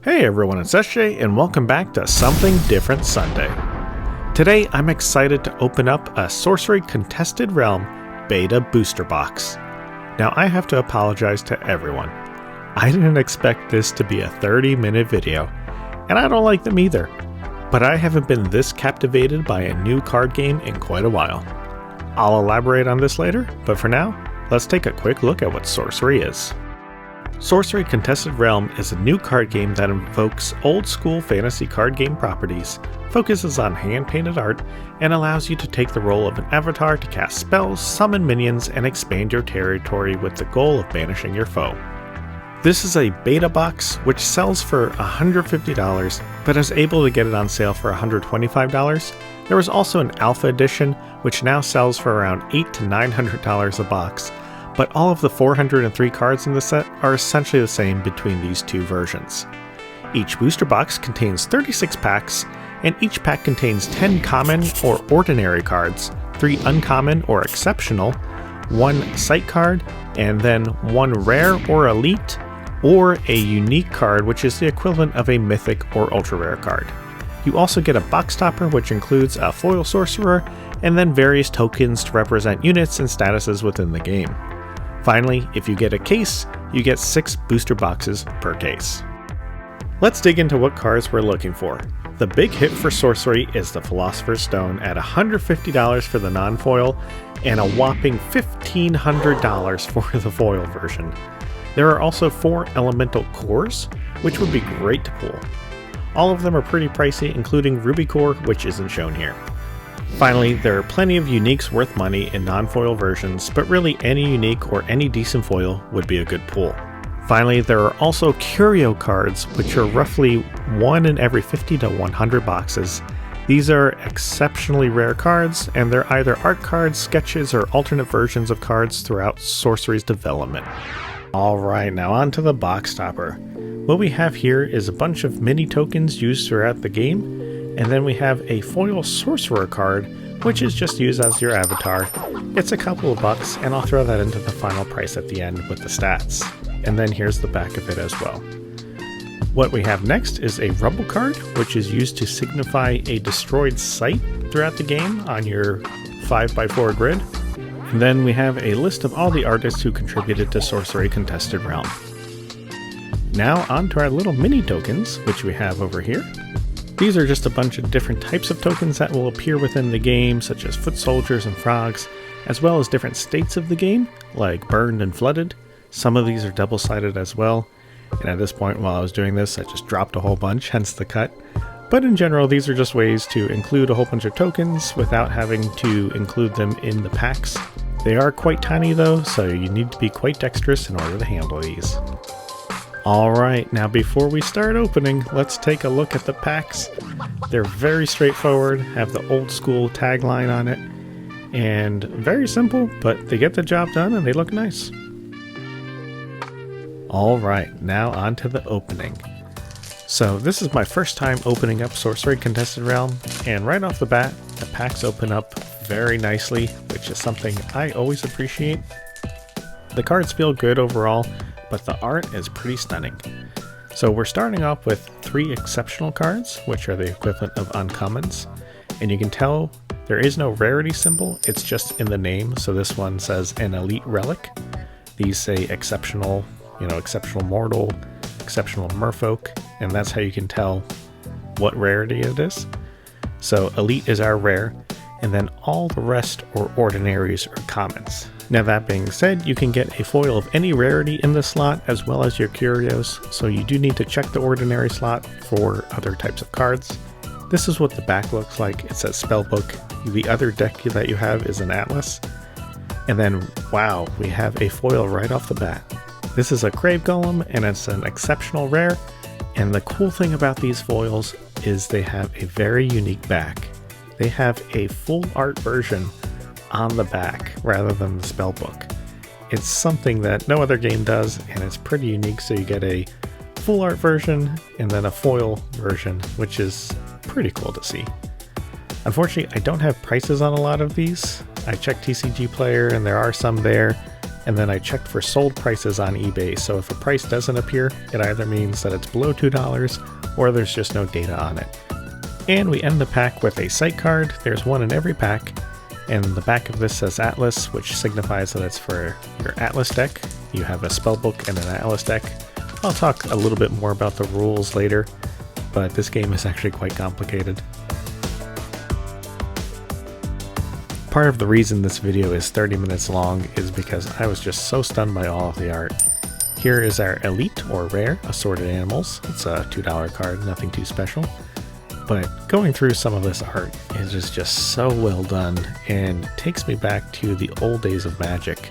Hey everyone, it's SJ and welcome back to Something Different Sunday. Today I'm excited to open up a Sorcery Contested Realm beta booster box. Now I have to apologize to everyone. I didn't expect this to be a 30-minute video, and I don't like them either. But I haven't been this captivated by a new card game in quite a while. I'll elaborate on this later, but for now, let's take a quick look at what Sorcery is. Sorcery Contested Realm is a new card game that invokes old-school fantasy card game properties, focuses on hand-painted art, and allows you to take the role of an avatar to cast spells, summon minions, and expand your territory with the goal of banishing your foe. This is a beta box which sells for $150, but is able to get it on sale for $125. There was also an alpha edition which now sells for around $800 to $900 a box, but all of the 403 cards in the set are essentially the same between these two versions. Each booster box contains 36 packs, and each pack contains 10 common or ordinary cards, 3 uncommon or exceptional, 1 sight card, and then 1 rare or elite, or a unique card which is the equivalent of a mythic or ultra rare card. You also get a box topper which includes a foil sorcerer, and then various tokens to represent units and statuses within the game. Finally, if you get a case, you get 6 booster boxes per case. Let's dig into what cards we're looking for. The big hit for Sorcery is the Philosopher's Stone at $150 for the non-foil and a whopping $1,500 for the foil version. There are also 4 elemental cores, which would be great to pull. All of them are pretty pricey, including Ruby Core, which isn't shown here. Finally, there are plenty of uniques worth money in non-foil versions, but really any unique or any decent foil would be a good pull. Finally, there are also curio cards, which are roughly 1 in every 50 to 100 boxes. These are exceptionally rare cards, and they're either art cards, sketches, or alternate versions of cards throughout Sorcery's development. Alright, now on to the box topper. What we have here is a bunch of mini tokens used throughout the game, and then we have a foil sorcerer card, which is just used as your avatar. It's a couple of bucks, and I'll throw that into the final price at the end with the stats. And then here's the back of it as well. What we have next is a rubble card, which is used to signify a destroyed site throughout the game on your 5x4 grid. And then we have a list of all the artists who contributed to Sorcery Contested Realm. Now on to our little mini tokens, which we have over here. These are just a bunch of different types of tokens that will appear within the game, such as foot soldiers and frogs, as well as different states of the game, like burned and flooded. Some of these are double-sided as well, and at this point while I was doing this, I just dropped a whole bunch, hence the cut. But in general, these are just ways to include a whole bunch of tokens without having to include them in the packs. They are quite tiny though, so you need to be quite dexterous in order to handle these. Alright, now before we start opening, let's take a look at the packs. They're very straightforward, have the old school tagline on it, and very simple, but they get the job done and they look nice. Alright, now on to the opening. So this is my first time opening up Sorcery Contested Realm, and right off the bat, the packs open up very nicely, which is something I always appreciate. The cards feel good overall, but the art is pretty stunning. So we're starting off with 3 exceptional cards, which are the equivalent of uncommons, and you can tell there is no rarity symbol, it's just in the name. So this one says an elite relic. These say exceptional, exceptional mortal, exceptional merfolk, and that's how you can tell what rarity it is. So elite is our rare, and then all the rest are ordinaries or commons. Now that being said, you can get a foil of any rarity in this slot as well as your curios, so you do need to check the ordinary slot for other types of cards. This is what the back looks like. It says spellbook. The other deck that you have is an atlas. And then, wow, we have a foil right off the bat. This is a Crave Golem, and it's an exceptional rare, and the cool thing about these foils is they have a very unique back. They have a full art version on the back rather than the spellbook. It's something that no other game does, and it's pretty unique, so you get a full art version and then a foil version, which is pretty cool to see. Unfortunately, I don't have prices on a lot of these. I checked TCG Player and there are some there, and then I checked for sold prices on eBay, so if a price doesn't appear, it either means that it's below $2 or there's just no data on it. And we end the pack with a site card. There's one in every pack, and the back of this says Atlas, which signifies that it's for your Atlas deck. You have a spellbook and an Atlas deck. I'll talk a little bit more about the rules later, but this game is actually quite complicated. Part of the reason this video is 30 minutes long is because I was just so stunned by all of the art. Here is our Elite or Rare Assorted Animals. It's a $2 card, nothing too special. But going through some of this art is just so well done and takes me back to the old days of Magic.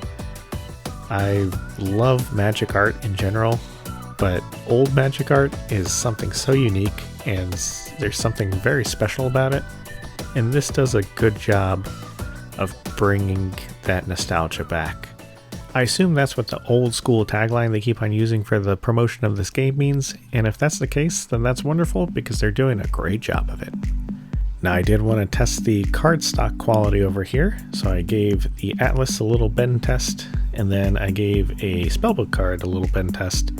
I love Magic art in general, but old Magic art is something so unique and there's something very special about it. And this does a good job of bringing that nostalgia back. I assume that's what the old school tagline they keep on using for the promotion of this game means, and if that's the case, then that's wonderful because they're doing a great job of it. Now I did want to test the cardstock quality over here, so I gave the Atlas a little bend test, and then I gave a spellbook card a little bend test,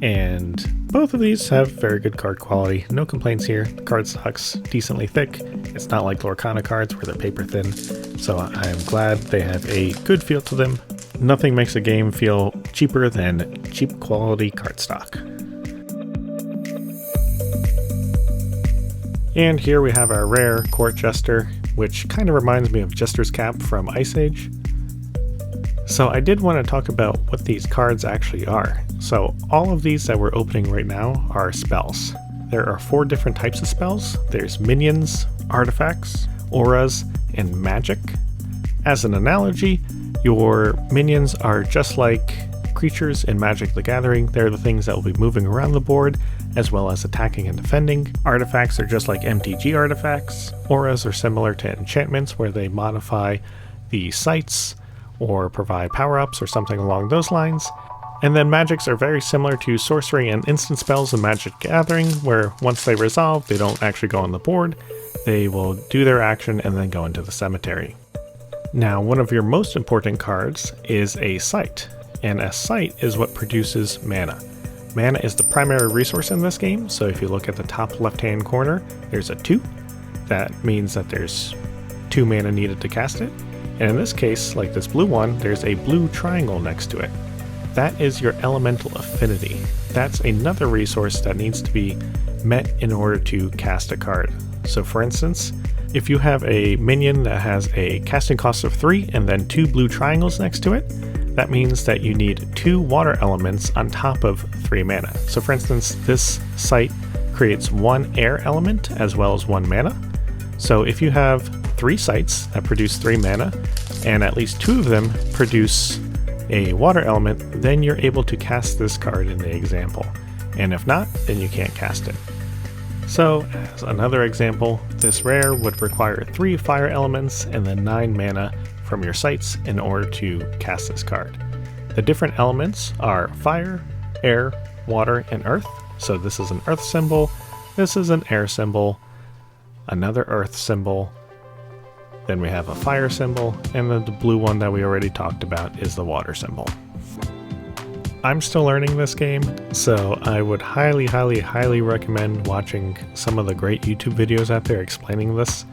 and both of these have very good card quality. No complaints here. The cardstock's decently thick. It's not like Lorcana cards where they're paper thin, so I'm glad they have a good feel to them. Nothing makes a game feel cheaper than cheap quality cardstock. And here we have our rare Court Jester, which kind of reminds me of Jester's Cap from Ice Age. So I did want to talk about what these cards actually are. So all of these that we're opening right now are spells. There are 4 different types of spells. There's minions, artifacts, auras, and magic. As an analogy, your minions are just like creatures in Magic the Gathering. They're the things that will be moving around the board, as well as attacking and defending. Artifacts are just like MTG artifacts. Auras are similar to enchantments, where they modify the sites or provide power-ups or something along those lines. And then magics are very similar to sorcery and instant spells in Magic the Gathering, where once they resolve, they don't actually go on the board. They will do their action and then go into the cemetery. Now, one of your most important cards is a site, and a site is what produces mana. Mana is the primary resource in this game, so if you look at the top left-hand corner, there's a 2. That means that there's 2 mana needed to cast it, and in this case, like this blue one, there's a blue triangle next to it. That is your elemental affinity. That's another resource that needs to be met in order to cast a card. So for instance, if you have a minion that has a casting cost of 3 and then 2 blue triangles next to it, that means that you need 2 water elements on top of 3 mana. So for instance, this site creates 1 air element as well as 1 mana. So if you have 3 sites that produce 3 mana, and at least 2 of them produce a water element, then you're able to cast this card in the example. And if not, then you can't cast it. So, as another example, this rare would require 3 fire elements and then 9 mana from your sites in order to cast this card. The different elements are fire, air, water, and earth. So this is an earth symbol, this is an air symbol, another earth symbol, then we have a fire symbol, and then the blue one that we already talked about is the water symbol. I'm still learning this game, so I would highly recommend watching some of the great YouTube videos out there explaining this.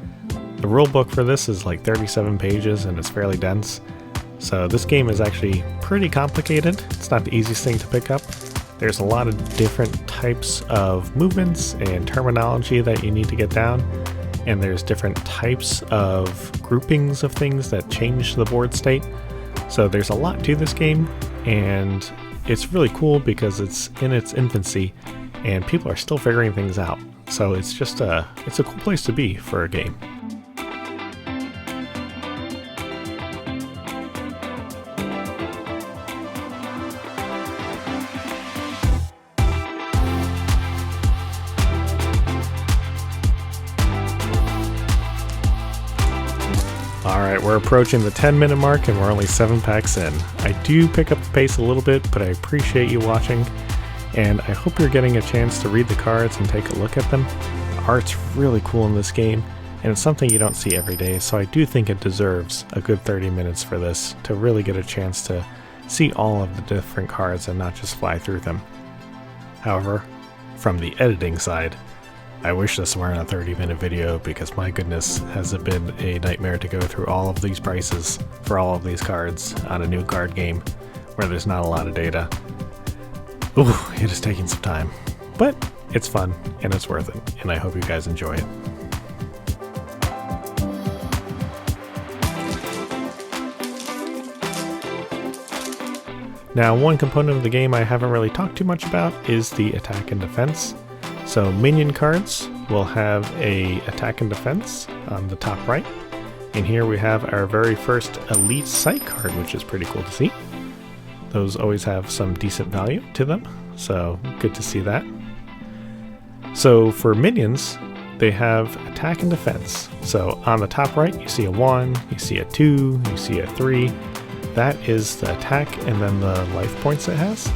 The rulebook for this is like 37 pages and it's fairly dense, so this game is actually pretty complicated. It's not the easiest thing to pick up. There's a lot of different types of movements and terminology that you need to get down, and there's different types of groupings of things that change the board state. So there's a lot to this game, and it's really cool because it's in its infancy and people are still figuring things out. So it's just it's a cool place to be for a game. Alright, we're approaching the 10-minute mark and we're only 7 packs in. I do pick up the pace a little bit, but I appreciate you watching, and I hope you're getting a chance to read the cards and take a look at them. The art's really cool in this game, and it's something you don't see every day, so I do think it deserves a good 30 minutes for this to really get a chance to see all of the different cards and not just fly through them. However, from the editing side, I wish this weren't a 30-minute video because my goodness, has it been a nightmare to go through all of these prices for all of these cards on a new card game where there's not a lot of data. Ooh, it is taking some time, but it's fun and it's worth it, and I hope you guys enjoy it. Now, one component of the game I haven't really talked too much about is the attack and defense. So minion cards will have a attack and defense on the top right. And here we have our very first elite sight card, which is pretty cool to see. Those always have some decent value to them, so good to see that. So for minions, they have attack and defense. So on the top right, you see a 1, you see a 2, you see a 3. That is the attack and then the life points it has.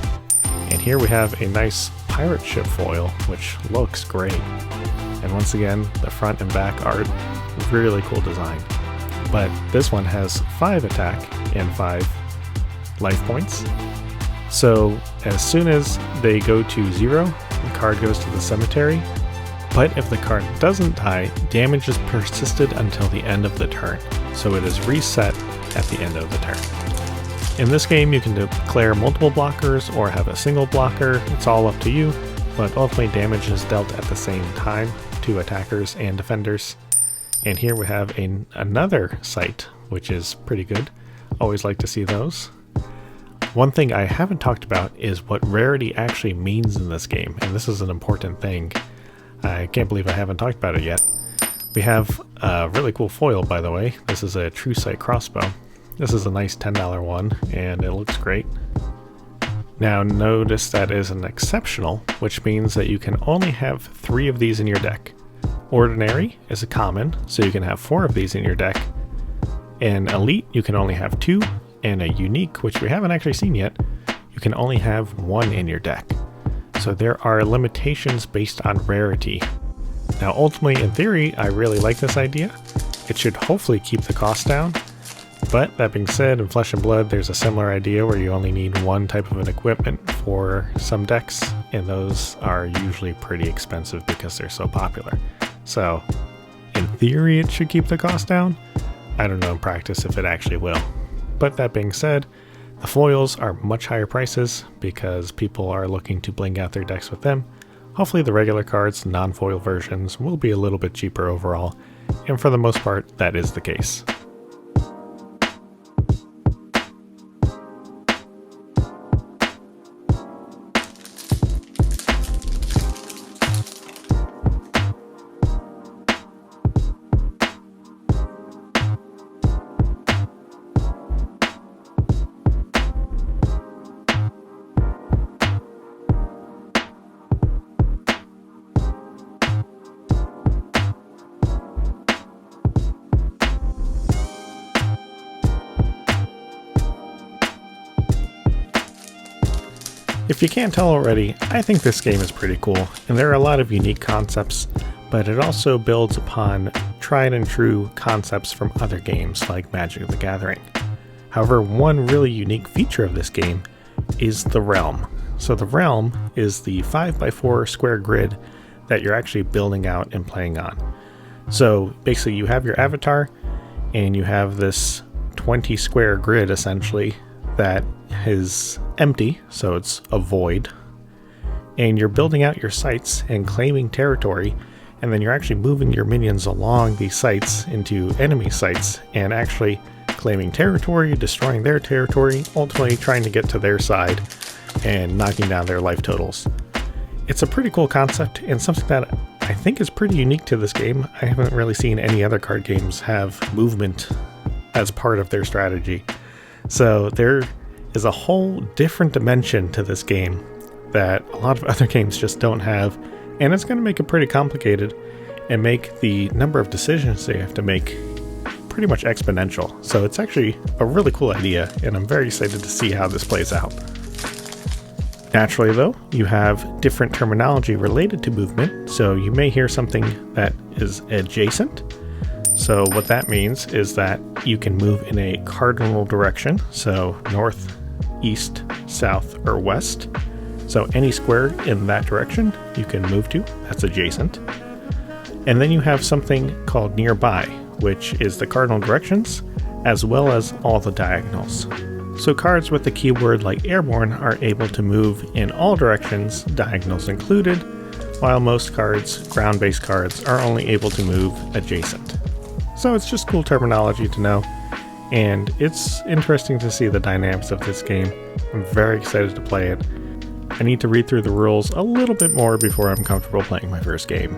And here we have a nice pirate ship foil, which looks great. And once again, the front and back art, really cool design. But this one has 5 attack and 5 life points. So as soon as they go to 0, the card goes to the cemetery. But if the card doesn't die, damage is persisted until the end of the turn. So it is reset at the end of the turn. In this game, you can declare multiple blockers or have a single blocker. It's all up to you, but ultimately damage is dealt at the same time to attackers and defenders. And here we have another sight, which is pretty good. Always like to see those. One thing I haven't talked about is what rarity actually means in this game, and this is an important thing. I can't believe I haven't talked about it yet. We have a really cool foil, by the way. This is a True Sight crossbow. This is a nice $10 one, and it looks great. Now notice that is an exceptional, which means that you can only have 3 of these in your deck. Ordinary is a common, so you can have 4 of these in your deck. And elite, you can only have 2, and a unique, which we haven't actually seen yet, you can only have 1 in your deck. So there are limitations based on rarity. Now ultimately, in theory, I really like this idea. It should hopefully keep the cost down. But that being said, in Flesh and Blood, there's a similar idea where you only need 1 type of an equipment for some decks, and those are usually pretty expensive because they're so popular. So, in theory, it should keep the cost down. I don't know in practice if it actually will. But that being said, the foils are much higher prices because people are looking to bling out their decks with them. Hopefully the regular cards, non-foil versions, will be a little bit cheaper overall, and for the most part, that is the case. If you can't tell already, I think this game is pretty cool, and there are a lot of unique concepts, but it also builds upon tried and true concepts from other games like Magic the Gathering. However, one really unique feature of this game is the realm. So the realm is the 5x4 square grid that you're actually building out and playing on. So basically you have your avatar, and you have this 20 square grid essentially that is empty, so it's a void, and you're building out your sites and claiming territory, and then you're actually moving your minions along these sites into enemy sites and actually claiming territory, destroying their territory, ultimately trying to get to their side and knocking down their life totals. It's a pretty cool concept and something that I think is pretty unique to this game. I haven't really seen any other card games have movement as part of their strategy. So there is a whole different dimension to this game that a lot of other games just don't have, and it's going to make it pretty complicated and make the number of decisions they have to make pretty much exponential. So it's actually a really cool idea, and I'm very excited to see how this plays out. Naturally though, you have different terminology related to movement, so you may hear something that is adjacent. So what that means is that you can move in a cardinal direction, so north, east, south, or west. So any square in that direction you can move to, that's adjacent. And then you have something called nearby, which is the cardinal directions, as well as all the diagonals. So cards with the keyword like airborne are able to move in all directions, diagonals included, while most cards, ground-based cards, are only able to move adjacent. So it's just cool terminology to know, and it's interesting to see the dynamics of this game. I'm very excited to play it. I need to read through the rules a little bit more before I'm comfortable playing my first game.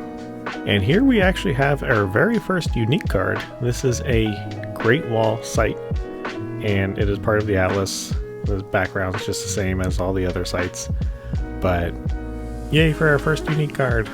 And here we actually have our very first unique card. This is a Great Wall site, and it is part of the Atlas. The background is just the same as all the other sites, but yay for our first unique card.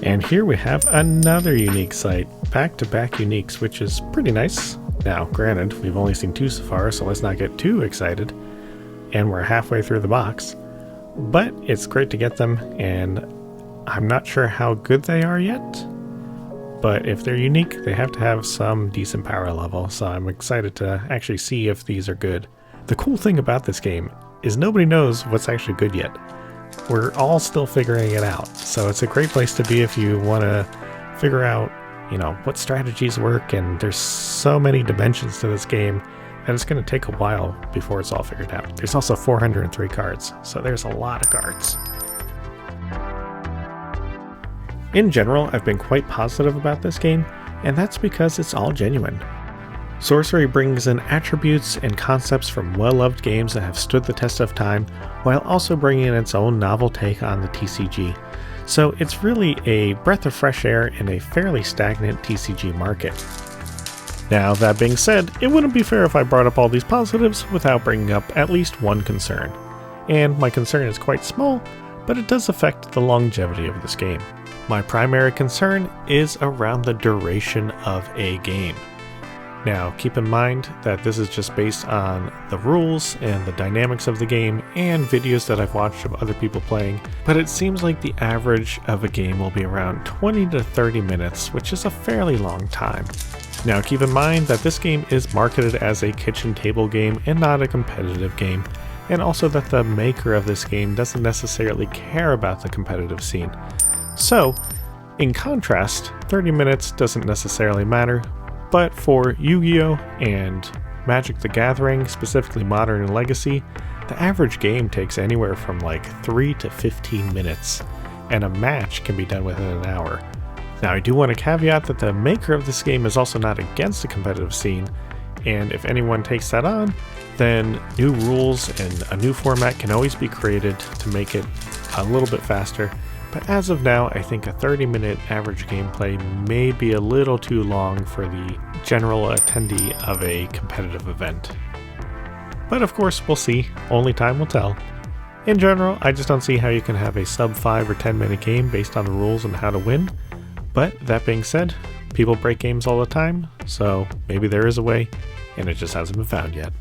And here we have another unique site, back-to-back uniques, which is pretty nice. Now, granted, we've only seen 2 so far, so let's not get too excited. And we're halfway through the box. But it's great to get them, and I'm not sure how good they are yet. But if they're unique, they have to have some decent power level, so I'm excited to actually see if these are good. The cool thing about this game is nobody knows what's actually good yet. We're all still figuring it out, so it's a great place to be if you want to figure out, what strategies work, and there's so many dimensions to this game that it's going to take a while before it's all figured out. There's also 403 cards, so there's a lot of cards. In general, I've been quite positive about this game, and that's because it's all genuine. Sorcery brings in attributes and concepts from well-loved games that have stood the test of time, while also bringing in its own novel take on the TCG. So it's really a breath of fresh air in a fairly stagnant TCG market. Now, that being said, it wouldn't be fair if I brought up all these positives without bringing up at least one concern. And my concern is quite small, but it does affect the longevity of this game. My primary concern is around the duration of a game. Now, keep in mind that this is just based on the rules and the dynamics of the game and videos that I've watched of other people playing, but it seems like the average of a game will be around 20 to 30 minutes, which is a fairly long time. Now, keep in mind that this game is marketed as a kitchen table game and not a competitive game, and also that the maker of this game doesn't necessarily care about the competitive scene. So, in contrast, 30 minutes doesn't necessarily matter. But for Yu-Gi-Oh! And Magic the Gathering, specifically Modern and Legacy, the average game takes anywhere from like 3 to 15 minutes, and a match can be done within an hour. Now, I do want to caveat that the maker of this game is also not against the competitive scene, and if anyone takes that on, then new rules and a new format can always be created to make it a little bit faster. But as of now, I think a 30-minute average gameplay may be a little too long for the general attendee of a competitive event. But of course, we'll see. Only time will tell. In general, I just don't see how you can have a sub 5 or 10 minute game based on the rules and how to win. But that being said, people break games all the time, so maybe there is a way, and it just hasn't been found yet.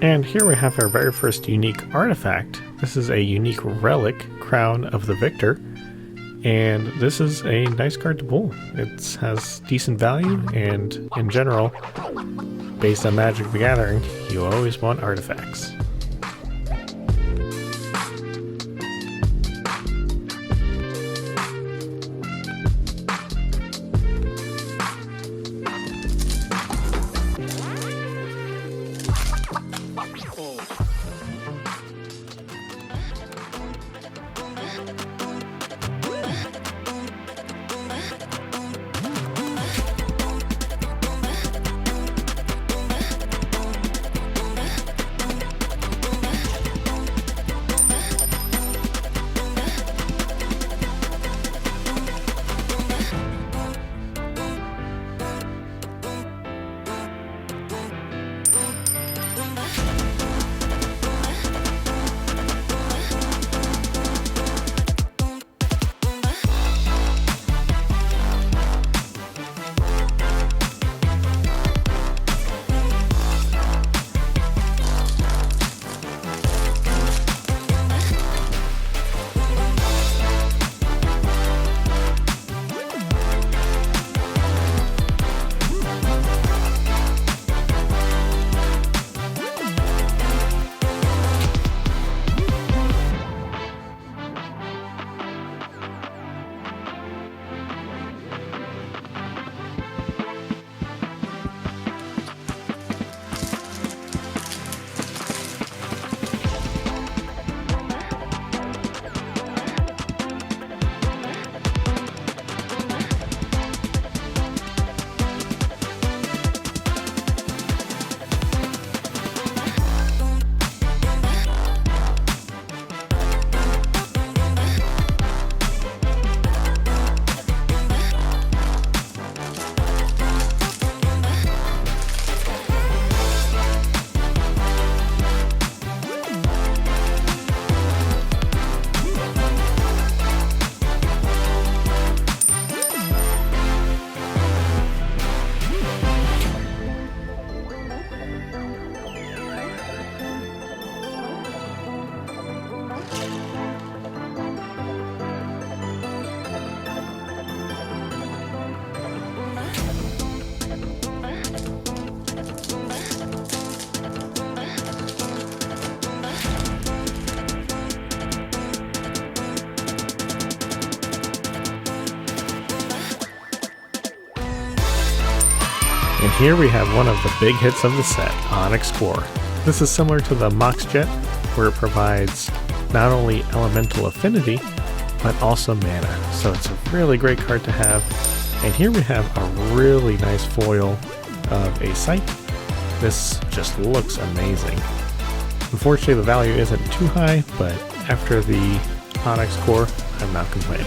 And here we have our very first unique artifact. This is a unique relic, Crown of the Victor. And this is a nice card to pull. It has decent value, and in general, based on Magic the Gathering, you always want artifacts. And here we have one of the big hits of the set, Onyx Core. This is similar to the Mox Jet, where it provides not only elemental affinity, but also mana. So it's a really great card to have. And here we have a really nice foil of a Sight. This just looks amazing. Unfortunately, the value isn't too high, but after the Onyx Core, I'm not complaining.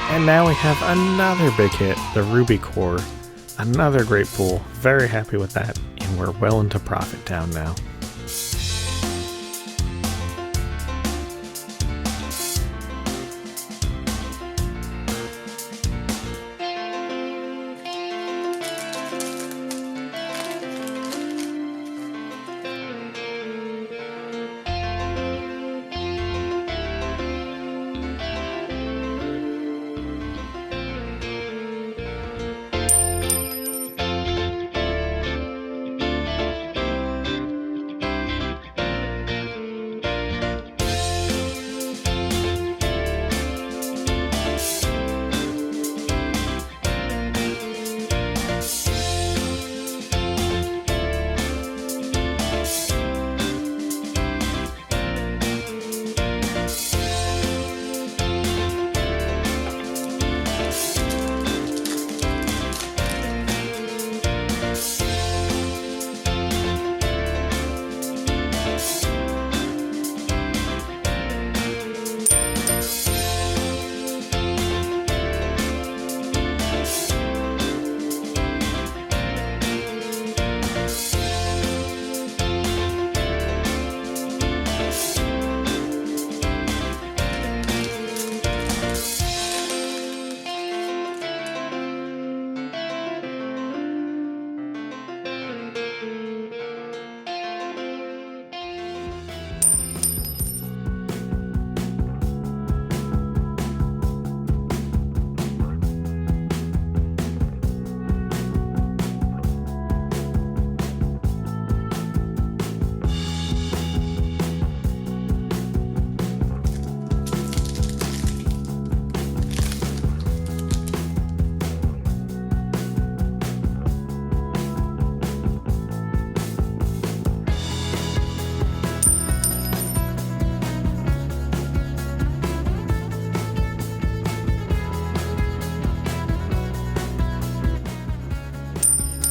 And now we have another big hit, the Ruby Core. Another great pull. Very happy with that, and we're well into Profit Town now.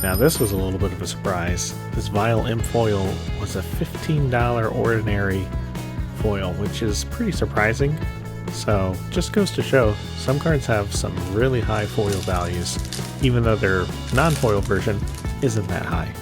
Now this was a little bit of a surprise. This Vile Imp foil was a $15 ordinary foil, which is pretty surprising. So just goes to show, some cards have some really high foil values, even though their non-foil version isn't that high.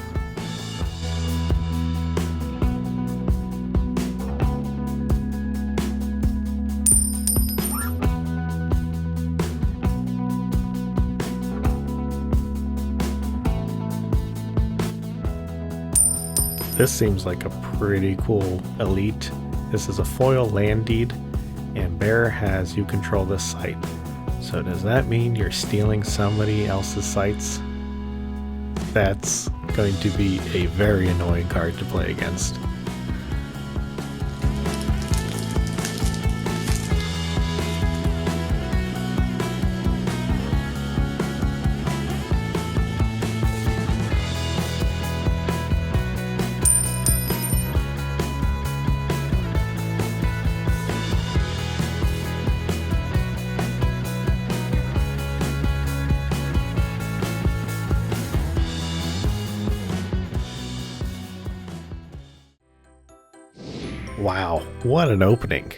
This seems like a pretty cool elite. This is a foil land deed, and Bear has you control this site. So does that mean you're stealing somebody else's sites? That's going to be a very annoying card to play against. Wow, what an opening.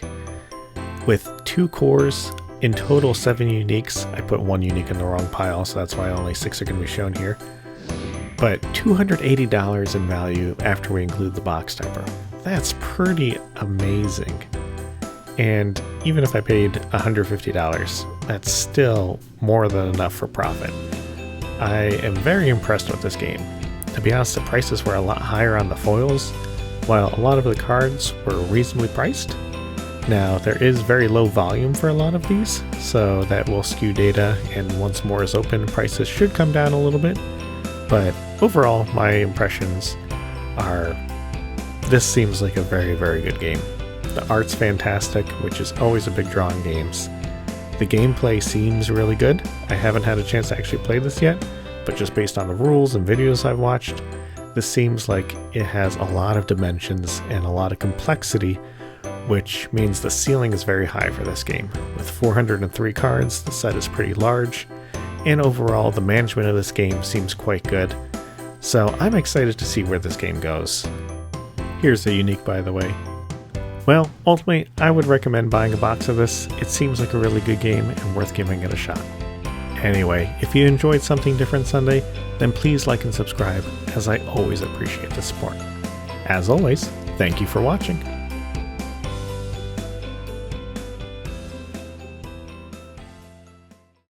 With 2 cores, in total 7 uniques. I put 1 unique in the wrong pile, so that's why only 6 are going to be shown here. But $280 in value after we include the box topper. That's pretty amazing. And even if I paid $150, that's still more than enough for profit. I am very impressed with this game. To be honest, the prices were a lot higher on the foils, while a lot of the cards were reasonably priced. Now, there is very low volume for a lot of these, so that will skew data, and once more is open, prices should come down a little bit. But overall, my impressions are this seems like a very, very good game. The art's fantastic, which is always a big draw in games. The gameplay seems really good. I haven't had a chance to actually play this yet, but just based on the rules and videos I've watched, this seems like it has a lot of dimensions and a lot of complexity, which means the ceiling is very high for this game. With 403 cards, the set is pretty large, and overall the management of this game seems quite good. So I'm excited to see where this game goes. Here's the unique, by the way. Well, ultimately, I would recommend buying a box of this. It seems like a really good game and worth giving it a shot. Anyway, if you enjoyed Something Different Sunday, then please like and subscribe, as I always appreciate the support. As always, thank you for watching.